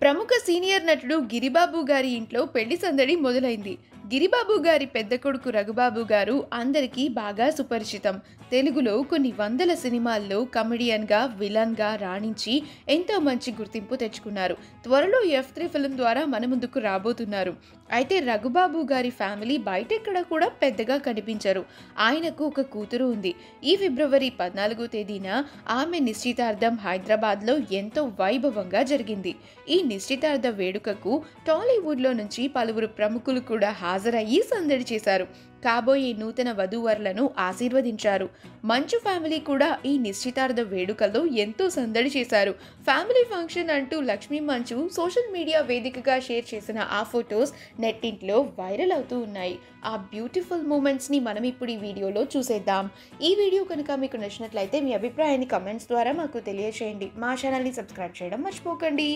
ప్రముఖ సీనియర్ నటుడు గిరిబాబు గారి ఇంట్లో పెళ్లి సందడి మొదలైంది. గిరిబాబు గారి పెద్ద కొడుకు రఘుబాబు గారు అందరికీ బాగా సుపరిచితం. తెలుగులో కొన్ని వందల సినిమాల్లో కమెడియన్గా, విలన్గా రాణించి ఎంతో మంచి గుర్తింపు తెచ్చుకున్నారు. త్వరలో F3 ఫిల్మ్ ద్వారా మన ముందుకు రాబోతున్నారు. అయితే రఘుబాబు గారి ఫ్యామిలీ బయటెక్కడ కూడా పెద్దగా కనిపించరు. ఆయనకు ఒక కూతురు ఉంది. ఈ ఫిబ్రవరి 14వ తేదీన ఆమె నిశ్చితార్థం హైదరాబాద్లో ఎంతో వైభవంగా జరిగింది. ఈ నిశ్చితార్థ వేడుకకు టాలీవుడ్లో నుంచి పలువురు ప్రముఖులు కూడా హాజరయ్యి సందడి చేశారు. కాబోయే నూతన వధూవరులను ఆశీర్వదించారు. మంచు ఫ్యామిలీ కూడా ఈ నిశ్చితార్థ వేడుకలో ఎంతో సందడి చేశారు. ఫ్యామిలీ ఫంక్షన్ అంటూ లక్ష్మీ మంచు సోషల్ మీడియా వేదికగా షేర్ చేసిన ఆ ఫొటోస్ నెట్టింట్లో వైరల్ అవుతూ ఉన్నాయి. ఆ బ్యూటిఫుల్ మూమెంట్స్ని మనం ఇప్పుడు ఈ వీడియోలో చూసేద్దాం. ఈ వీడియో కనుక మీకు నచ్చినట్లయితే మీ అభిప్రాయాన్ని కమెంట్స్ ద్వారా మాకు తెలియజేయండి. మా ఛానల్ని సబ్స్క్రైబ్ చేయడం మర్చిపోకండి.